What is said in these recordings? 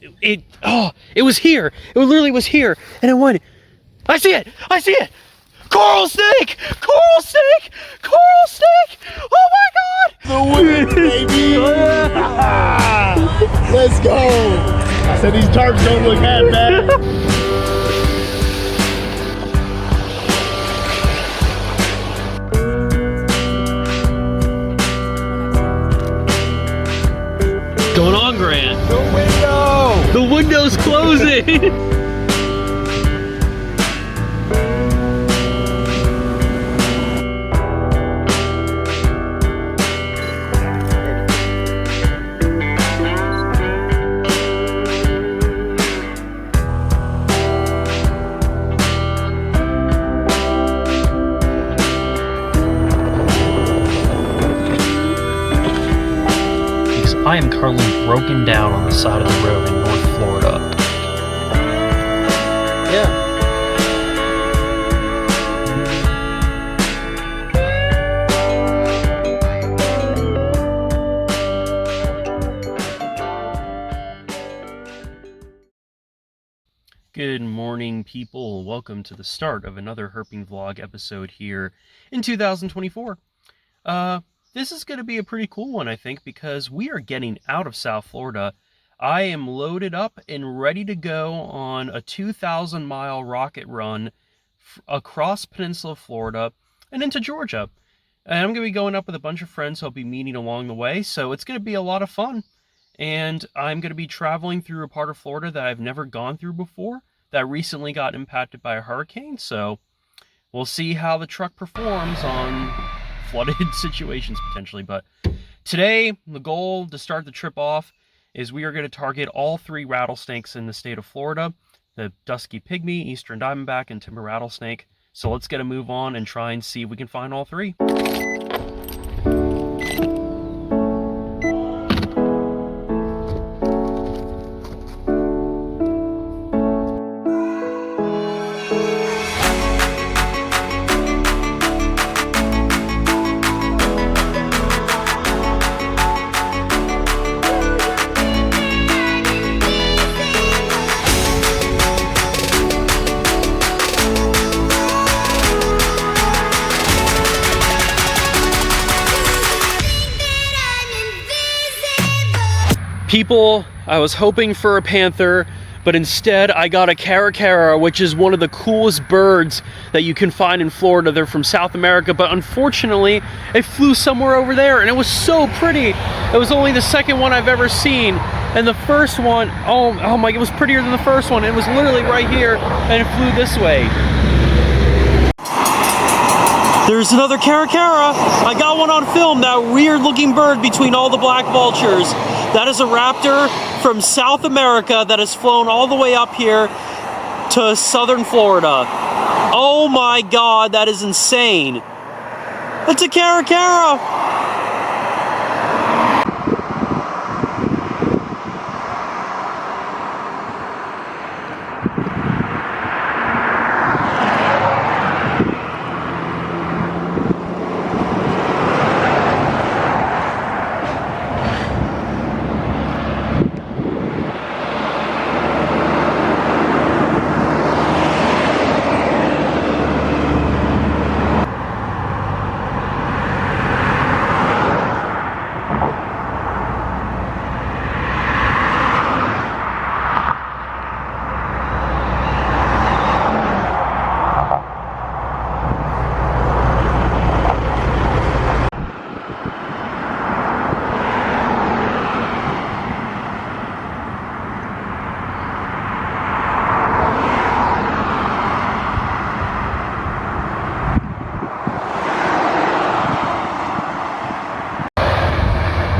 It was here. It literally was here, and it went. I see it. I see it. Coral snake! Coral snake! Coral snake! Oh my God! The win, baby! Let's go! I said these tarps don't look half bad. Going on, Grant? The window! The window's closing! I am currently broken down on the side of the road in North Florida. Yeah. Good morning, people. Welcome to the start of another herping vlog episode here in 2024. This is going to be a pretty cool one, I think, because we are getting out of South Florida. I am loaded up and ready to go on a 2,000-mile rocket run across Peninsula Florida and into Georgia. And I'm going to be going up with a bunch of friends I'll be meeting along the way, so it's going to be a lot of fun. And I'm going to be traveling through a part of Florida that I've never gone through before, that recently got impacted by a hurricane, so we'll see how the truck performs on flooded situations potentially. But today, the goal to start the trip off is we are going to target all three rattlesnakes in the state of Florida: the dusky pygmy, eastern diamondback, and timber rattlesnake. So let's get a move on and try and see if we can find all three. People, I was hoping for a panther, but instead I got a caracara, which is one of the coolest birds that you can find in Florida. They're from South America, but unfortunately it flew somewhere over there, and it was so pretty. It was only the second one I've ever seen, and the first one, oh my, it was prettier than the first one. It was literally right here, and it flew this way. There's another caracara. I got one on film, that weird looking bird between all the black vultures. That is a raptor from South America that has flown all the way up here to southern Florida. Oh my God, that is insane. It's a caracara.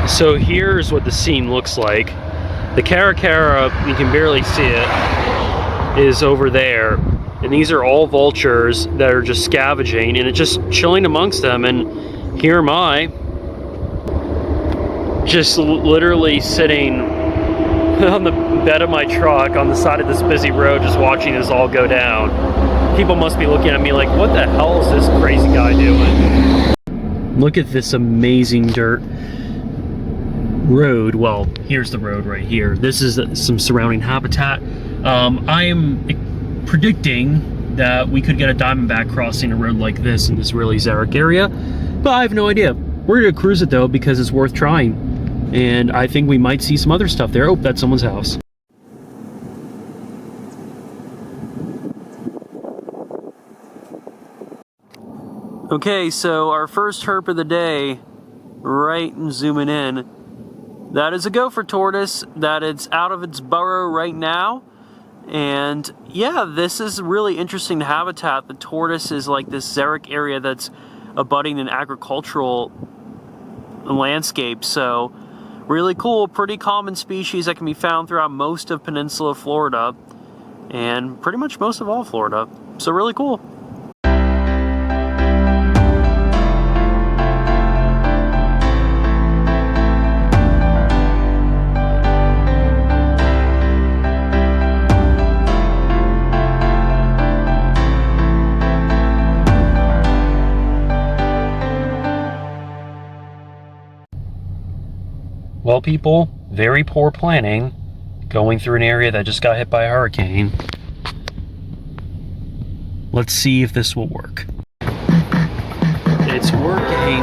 So here's what the scene looks like. The caracara, you can barely see it, is over there. And these are all vultures that are just scavenging, and it's just chilling amongst them. And here am I, just literally sitting on the bed of my truck on the side of this busy road, just watching this all go down. People must be looking at me like, what the hell is this crazy guy doing? Look at this amazing dirt. road, well, here's the road right here. This is some surrounding habitat. I am predicting that we could get a diamondback crossing a road like this in this really xeric area, but I have no idea. We're gonna cruise it though because it's worth trying, and I think we might see some other stuff there. Oh, that's someone's house. Okay, so our first herp of the day, right, and zooming in. That is a gopher tortoise that it's out of its burrow right now. And yeah, this is really interesting habitat. The tortoise is like this xeric area that's abutting an agricultural landscape. So really cool, pretty common species that can be found throughout most of Peninsula Florida and pretty much most of all Florida. So really cool. Well, people, very poor planning, going through an area that just got hit by a hurricane. Let's see if this will work. It's working.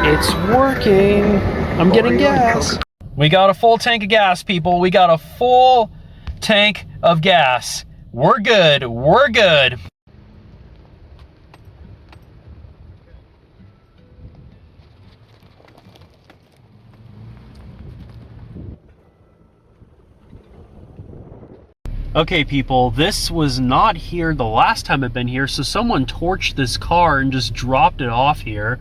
It's working. I'm getting gas. We got a full tank of gas, people. We got a full tank of gas. We're good. We're good. Okay, people, this was not here the last time I've been here, so someone torched this car and just dropped it off here.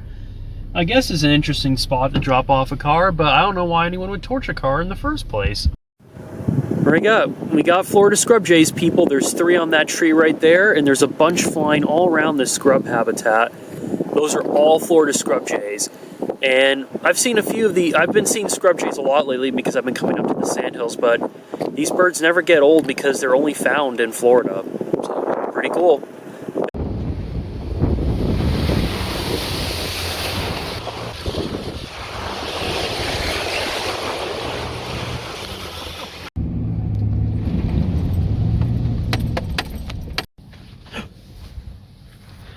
I guess it's an interesting spot to drop off a car, but I don't know why anyone would torch a car in the first place. We got Florida scrub jays, people. There's 3 on that tree right there, and there's a bunch flying all around this scrub habitat. Those are all Florida scrub jays. And I've seen a few of I've been seeing scrub jays a lot lately because I've been coming up to the sandhills, but these birds never get old because they're only found in Florida. So, pretty cool.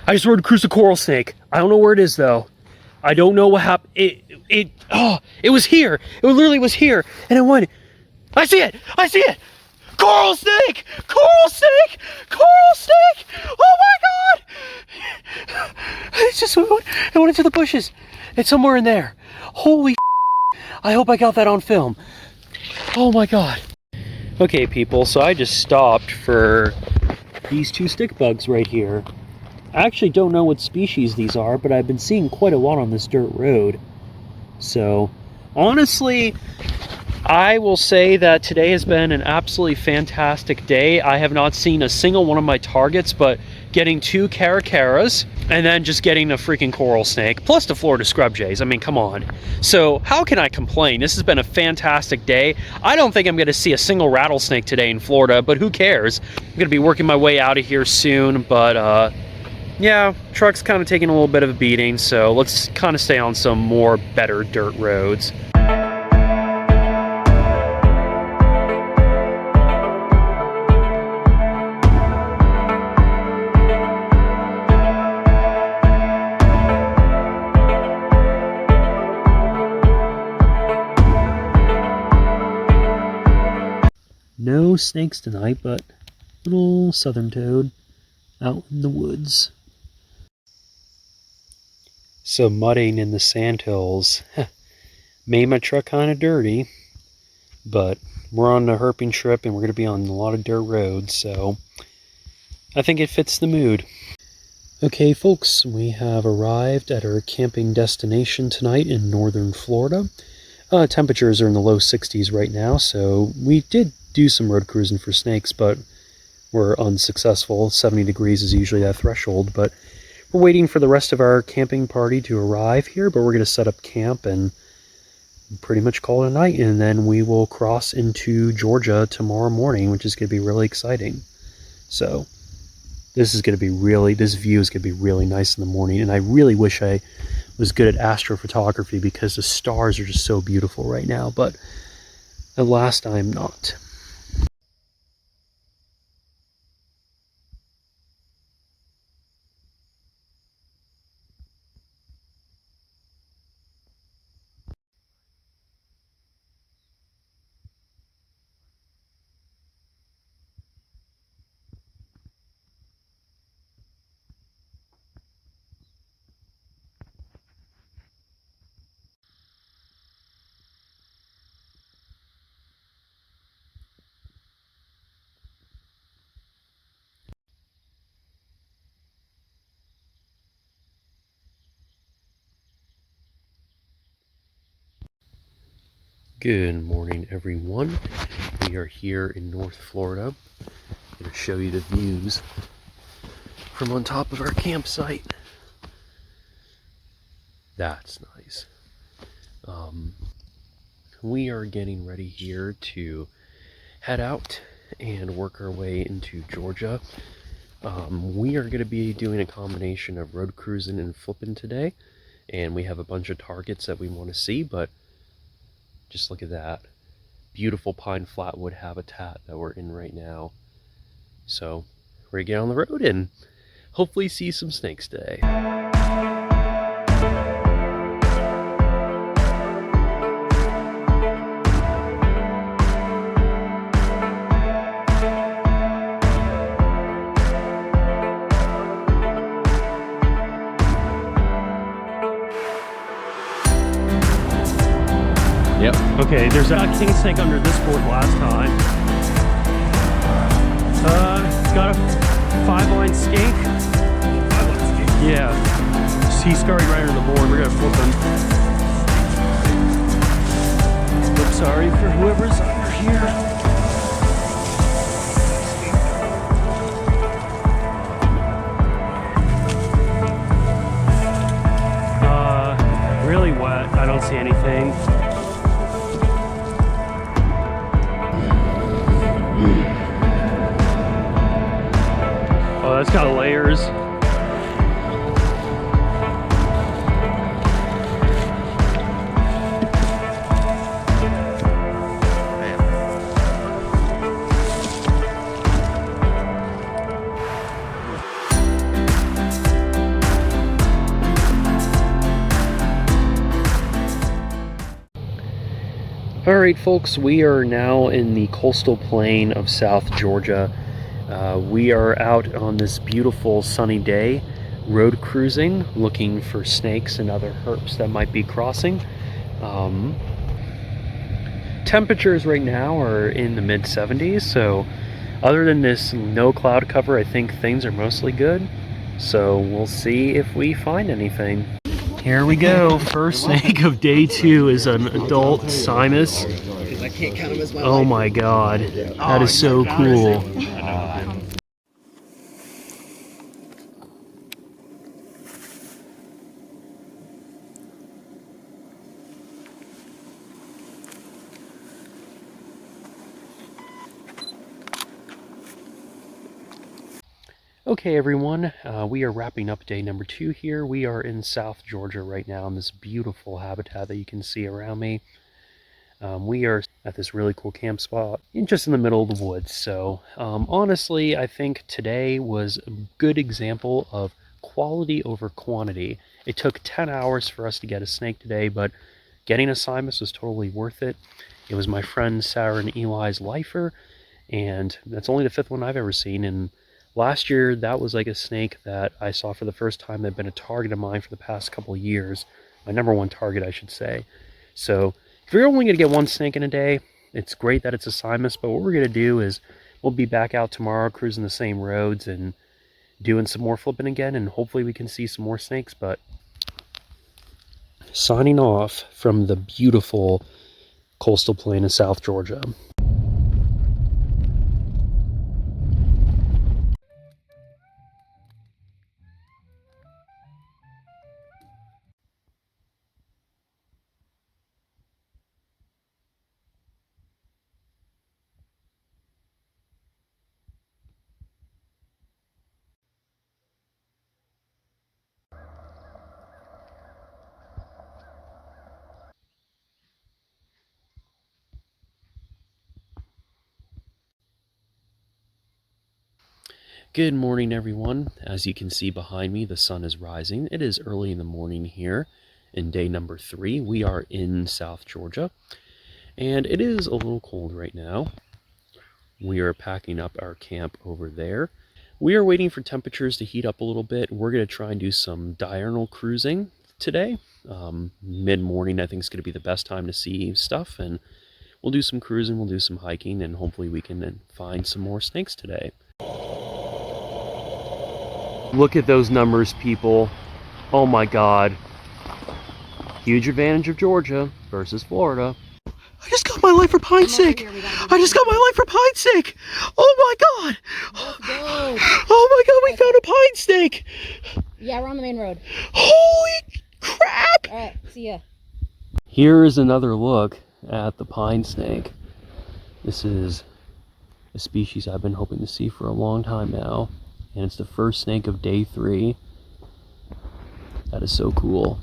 I just rode across a coral snake. I don't know where it is though. I don't know what happened. It was here. It literally was here. And it went, I see it. I see it. Coral snake. Coral snake. Coral snake. Oh my God. It went into the bushes. It's somewhere in there. Holy I hope I got that on film. Oh my God. Okay, people. So I just stopped for these 2 stick bugs right here. I actually don't know what species these are, but I've been seeing quite a lot on this dirt road. So, honestly, I will say that today has been an absolutely fantastic day. I have not seen a single one of my targets, but getting 2 caracaras and then just getting a freaking coral snake, plus the Florida scrub jays. I mean, come on. So, how can I complain? This has been a fantastic day. I don't think I'm going to see a single rattlesnake today in Florida, but who cares? I'm going to be working my way out of here soon, but, yeah, truck's kind of taking a little bit of a beating, so let's kind of stay on some more better dirt roads. No snakes tonight, but little southern toad out in the woods. So mudding in the sandhills made my truck kind of dirty, but we're on a herping trip and we're going to be on a lot of dirt roads, so I think it fits the mood. Okay, folks, we have arrived at our camping destination tonight in northern Florida. Temperatures are in the low 60s right now, so we did do some road cruising for snakes, but we're unsuccessful. 70 degrees is usually that threshold, but we're waiting for the rest of our camping party to arrive here, but we're going to set up camp and pretty much call it a night, and then we will cross into Georgia tomorrow morning, which is going to be really exciting. So this view is going to be really nice in the morning, and I really wish I was good at astrophotography because the stars are just so beautiful right now, but at last I am not. Good morning, everyone. We are here in North Florida. I'm going to show you the views from on top of our campsite. That's nice. We are getting ready here to head out and work our way into Georgia. We are going to be doing a combination of road cruising and flipping today, and we have a bunch of targets that we want to see, but just look at that beautiful pine flatwood habitat that we're in right now. So we're going to get on the road and hopefully see some snakes today. Yep. Okay, there's a king snake under this board last time. It's got a 5-line skink. 5-line skink? Yeah. He's scurried right under the board. We're gonna flip him. Oops, sorry for whoever's under here. Really wet. I don't see anything. Oh, that's got layers. Alright folks, we are now in the coastal plain of South Georgia. We are out on this beautiful sunny day, road cruising, looking for snakes and other herps that might be crossing. Temperatures right now are in the mid-70s, so other than this no cloud cover, I think things are mostly good. So we'll see if we find anything. Here we go. First snake of day 2 is an adult Simus. Oh my god. That is so cool. Okay everyone, we are wrapping up day number 2 here. We are in South Georgia right now in this beautiful habitat that you can see around me. We are at this really cool camp spot just in the middle of the woods. So honestly, I think today was a good example of quality over quantity. It took 10 hours for us to get a snake today, but getting a Simus was totally worth it. It was my friend Sarah and Eli's lifer, and that's only the 5th one I've ever seen. And last year, that was like a snake that I saw for the first time that had been a target of mine for the past couple of years. My number 1 target, I should say. So if you're only going to get 1 snake in a day, it's great that it's a Simus, but what we're going to do is we'll be back out tomorrow cruising the same roads and doing some more flipping again, and hopefully we can see some more snakes. But signing off from the beautiful coastal plain of South Georgia. Good morning, everyone. As you can see behind me, the sun is rising. It is early in the morning here in day number 3. We are in South Georgia, and it is a little cold right now. We are packing up our camp over there. We are waiting for temperatures to heat up a little bit. We're going to try and do some diurnal cruising today. Mid-morning, I think, is going to be the best time to see stuff, and we'll do some cruising, we'll do some hiking, and hopefully we can then find some more snakes today. Look at those numbers, people. Oh my God. Huge advantage of Georgia versus Florida. I just got my life for pine's sake. I just got my life for pine's sake. Oh my God. Let's go. Oh my God, we found a pine snake. Yeah, we're on the main road. Holy crap. All right, see ya. Here is another look at the pine snake. This is a species I've been hoping to see for a long time now. And it's the first snake of day 3. That is so cool.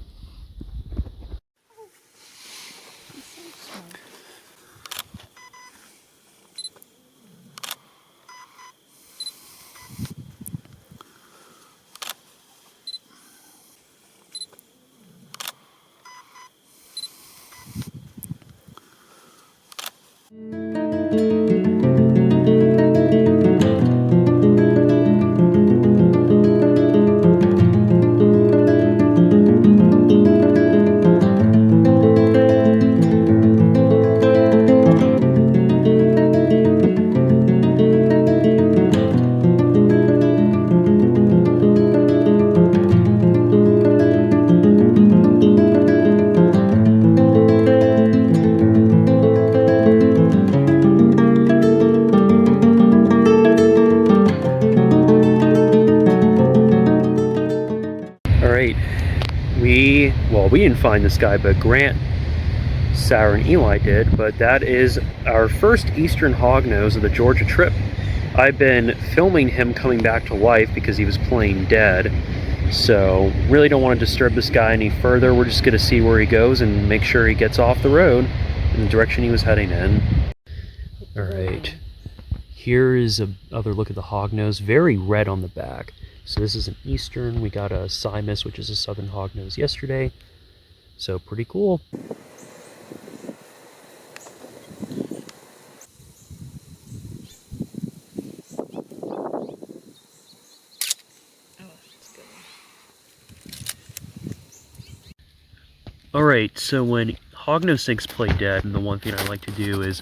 We didn't find this guy, but Grant, Sarah, and Eli did. But that is our first eastern hognose of the Georgia trip. I've been filming him coming back to life because he was playing dead. So really don't want to disturb this guy any further. We're just going to see where he goes and make sure he gets off the road in the direction he was heading in. All right. Here is another look at the hognose. Very red on the back. So this is an eastern. We got a Simus, which is a southern hognose yesterday. So pretty cool. Alright, so when hognose snakes play dead, and the one thing I like to do is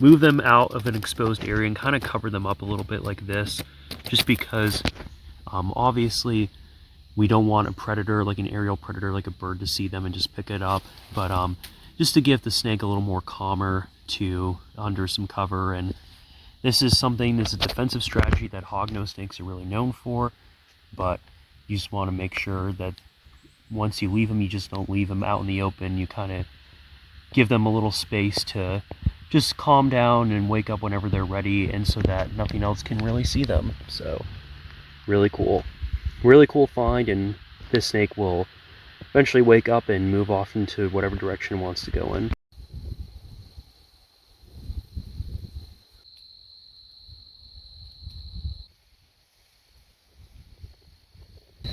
move them out of an exposed area and kind of cover them up a little bit like this, just because obviously we don't want a predator, like an aerial predator, like a bird, to see them and just pick it up, but just to give the snake a little more calmer to under some cover. And this is a defensive strategy that hognose snakes are really known for, but you just want to make sure that once you leave them, you just don't leave them out in the open. You kind of give them a little space to just calm down and wake up whenever they're ready, and so that nothing else can really see them. So really cool find, and this snake will eventually wake up and move off into whatever direction it wants to go in.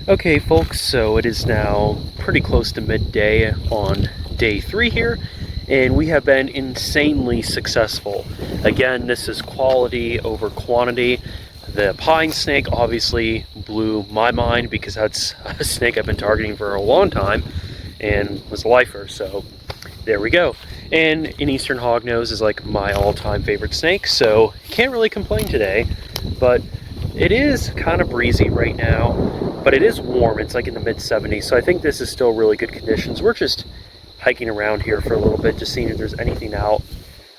Okay folks, so it is now pretty close to midday on day 3 here, and we have been insanely successful. Again, this is quality over quantity. The pine snake obviously blew my mind because that's a snake I've been targeting for a long time and was a lifer, so there we go. And an eastern hognose is like my all-time favorite snake, so can't really complain today. But it is kind of breezy right now, but it is warm. It's like in the mid-70s, so I think this is still really good conditions. We're just hiking around here for a little bit, just seeing if there's anything out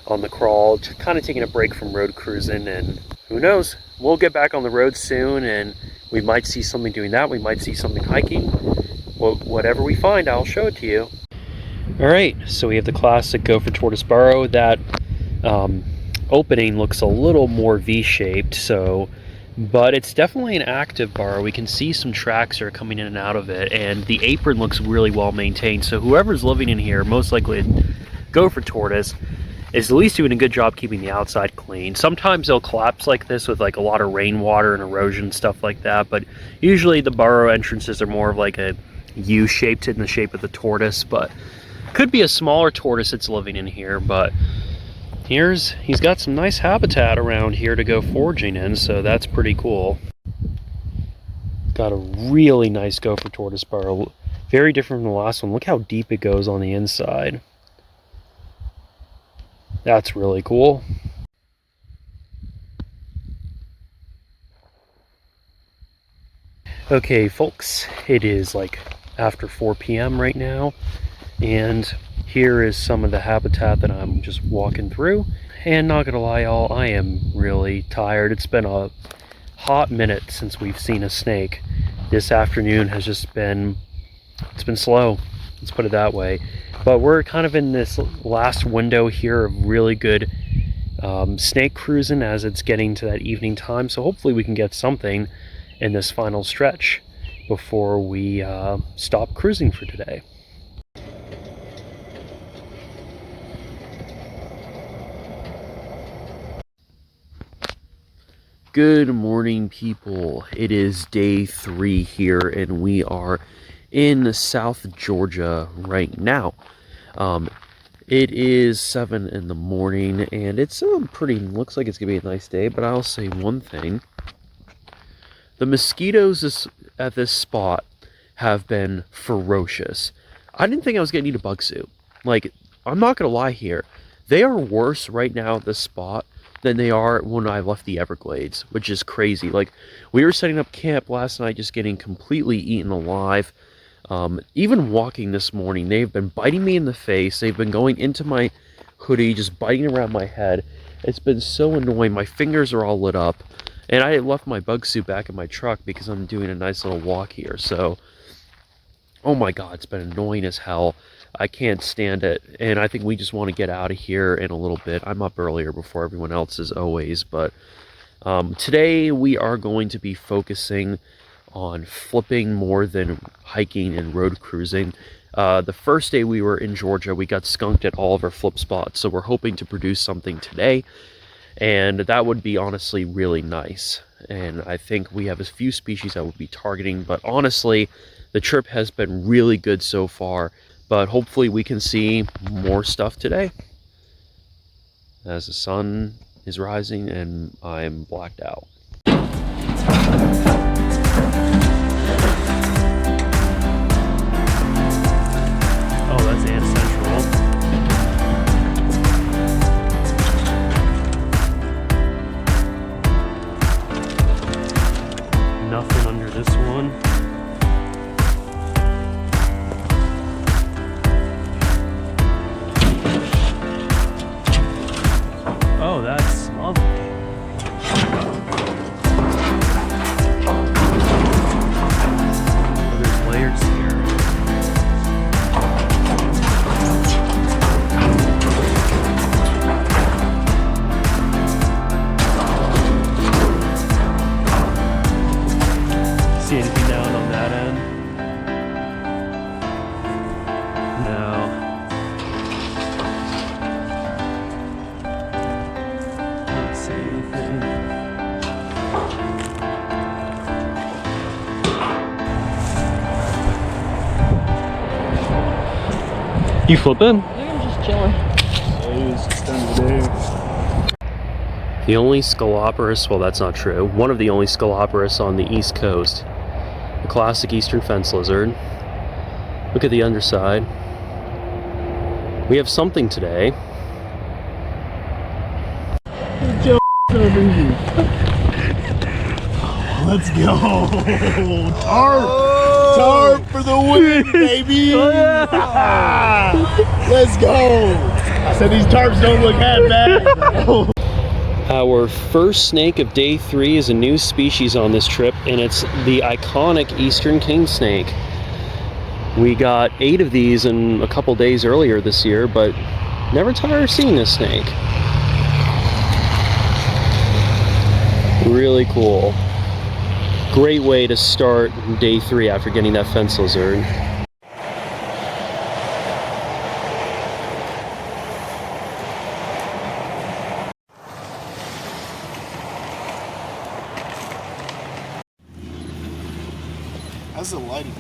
on the crawl, kind of taking a break from road cruising, and who knows, we'll get back on the road soon, and we might see something doing that. We might see something hiking. Well, whatever we find, I'll show it to you. All right, so we have the classic gopher tortoise burrow. That opening looks a little more V-shaped, but it's definitely an active burrow. We can see some tracks are coming in and out of it, and the apron looks really well maintained. So whoever's living in here, most likely a gopher tortoise, is at least doing a good job keeping the outside clean. Sometimes they'll collapse like this with like a lot of rainwater and erosion, stuff like that, but usually the burrow entrances are more of like a U-shaped in the shape of the tortoise, but could be a smaller tortoise that's living in here. But he's got some nice habitat around here to go foraging in, so that's pretty cool. Got a really nice gopher tortoise burrow. Very different from the last one. Look how deep it goes on the inside. That's really cool. Okay, folks, it is like after 4 p.m. right now, and here is some of the habitat that I'm just walking through. And not gonna lie, y'all, I am really tired. It's been a hot minute since we've seen a snake. This afternoon has just been, it's been slow, let's put it that way. But we're kind of in this last window here of really good snake cruising as it's getting to that evening time. So hopefully we can get something in this final stretch before we stop cruising for today. Good morning, people. It is day 3 here, and we are in South Georgia right now. It is 7 in the morning, and it's looks like it's gonna be a nice day. But I'll say one thing: the mosquitoes at this spot have been ferocious. I didn't think I was gonna need a bug suit. Like, I'm not gonna lie here, they are worse right now at this spot than they are when I left the Everglades, which is crazy. Like, we were setting up camp last night, just getting completely eaten alive. Even walking this morning, they've been biting me in the face. They've been going into my hoodie, just biting around my head. It's been so annoying. My fingers are all lit up. And I left my bug suit back in my truck because I'm doing a nice little walk here. So, oh my God, it's been annoying as hell. I can't stand it, and I think we just want to get out of here in a little bit. I'm up earlier before everyone else as always, but today we are going to be focusing on flipping more than hiking and road cruising. The first day we were in Georgia, we got skunked at all of our flip spots, so we're hoping to produce something today, and that would be honestly really nice. And I think we have a few species I would be targeting, but honestly, the trip has been really good so far. But hopefully we can see more stuff today as the sun is rising and I'm blacked out. Oh, that's Ant Central. Nothing under this one. Oh, that's lovely. Oh, there's layers here. See anything down on that end? No. You flipping? I'm just chilling. The only Scoloporus, well, that's not true. One of the only Scoloporus on the East Coast. The classic eastern fence lizard. Look at the underside. We have something today. Let's go. Tarp for the win, baby. Oh, yeah. Let's go. I said these tarps don't look half bad. Our first snake of day 3 is a new species on this trip, and it's the iconic eastern king snake. We got 8 of these in a couple days earlier this year, but never tired of seeing this snake. Really cool. Great way to start day 3 after getting that fence lizard. How's the lighting?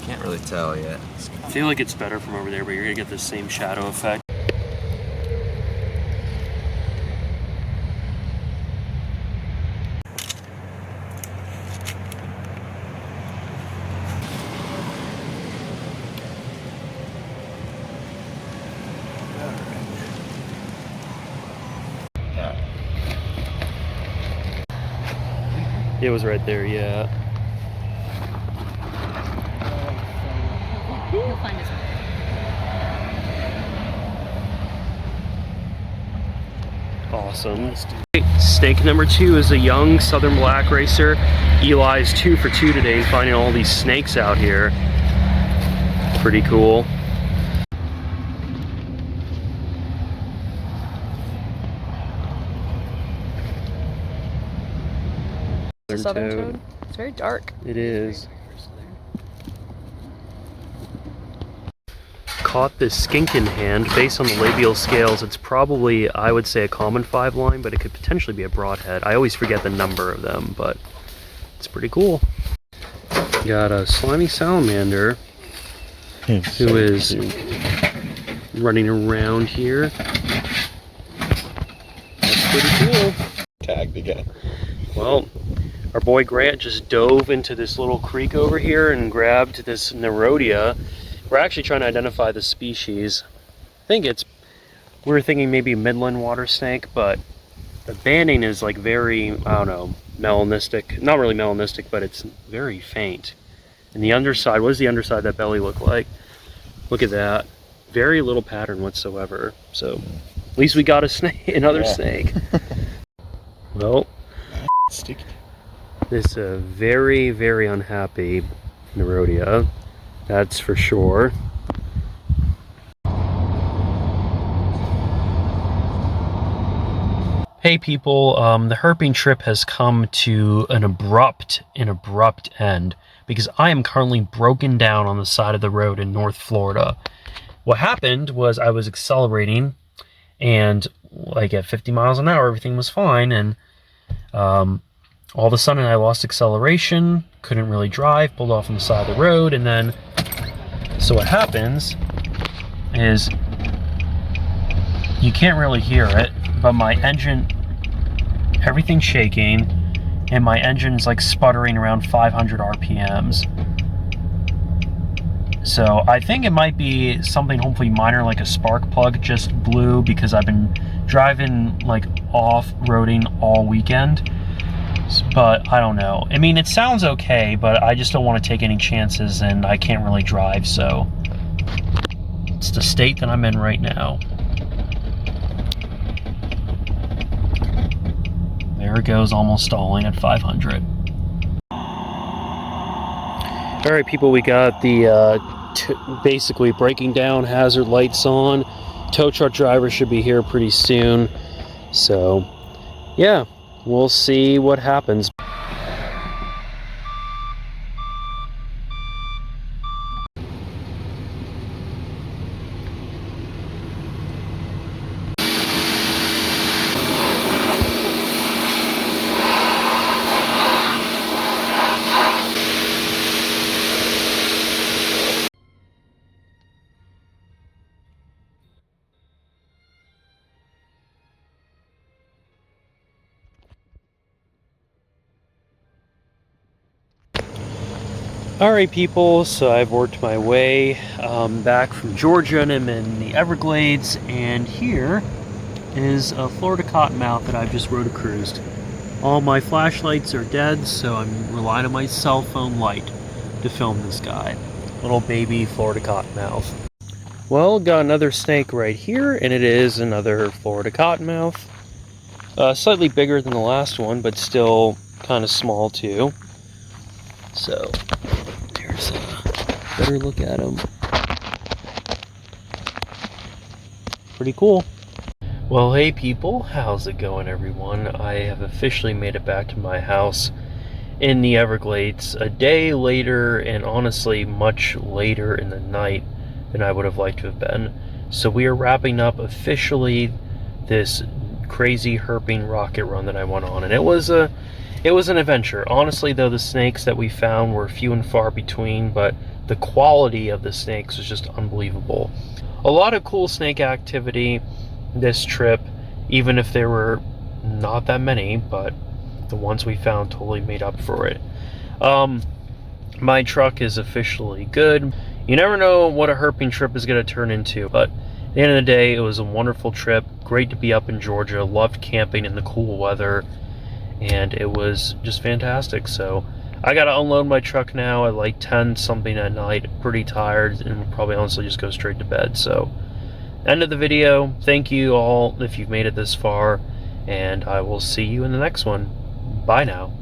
Can't really tell yet. I feel like it's better from over there, but you're gonna get the same shadow effect. It was right there, yeah. He'll find his way. Awesome. Snake number 2 is a young Southern Black racer. Eli's 2 for 2 today, finding all these snakes out here. Pretty cool. Southern toad. It's very dark. It is. Caught this skink in hand. Based on the labial scales, it's probably, I would say, a common 5-line, but it could potentially be a broadhead. I always forget the number of them, but it's pretty cool. Got a slimy salamander who is running around here. That's pretty cool. Tagged again. Well, our boy Grant just dove into this little creek over here and grabbed this Nerodia. We're actually trying to identify the species. We were thinking maybe a Midland water snake, but the banding is like very, I don't know, melanistic. Not really melanistic, but it's very faint. And the underside, what does the underside of that belly look like? Look at that. Very little pattern whatsoever. So at least we got a snake, another snake. Well, Sticky. this very, very unhappy Nerodia. That's for sure. Hey people, the herping trip has come to an abrupt end because I am currently broken down on the side of the road in North Florida. What happened was I was accelerating and like at 50 miles an hour everything was fine, and all of a sudden I lost acceleration, couldn't really drive, pulled off on the side of the road, and then so what happens is you can't really hear it, but my engine, everything's shaking, and my engine's like sputtering around 500 RPMs. So I think it might be something hopefully minor, like a spark plug just blew, because I've been driving like off-roading all weekend. But I don't know. I mean, it sounds okay, but I just don't want to take any chances, and I can't really drive, so it's the state that I'm in right now. There it goes, almost stalling at 500. All right, people, we got the basically breaking down hazard lights on. Tow truck driver should be here pretty soon. So, yeah. We'll see what happens. Alright people, so I've worked my way back from Georgia, and I'm in the Everglades, and here is a Florida cottonmouth that I've just roto-cruised. All my flashlights are dead, so I'm relying on my cell phone light to film this guy. Little baby Florida cottonmouth. Well, got another snake right here, and it is another Florida cottonmouth. Slightly bigger than the last one, but still kind of small too. So, there's a better look at him. Pretty cool. Well, hey people, how's it going everyone? I have officially made it back to my house in the Everglades a day later, and honestly much later in the night than I would have liked to have been. So we are wrapping up officially this crazy herping rocket run that I went on, and it was It was an adventure. Honestly, though, the snakes that we found were few and far between, but the quality of the snakes was just unbelievable. A lot of cool snake activity this trip, even if there were not that many, but the ones we found totally made up for it. My truck is officially good. You never know what a herping trip is going to turn into, but at the end of the day, it was a wonderful trip. Great to be up in Georgia. Loved camping in the cool weather, and it was just fantastic. So I got to unload my truck now at like 10 something at night. Pretty tired, and probably honestly just go straight to bed. So end of the video. Thank you all if you've made it this far, and I will see you in the next one. Bye now.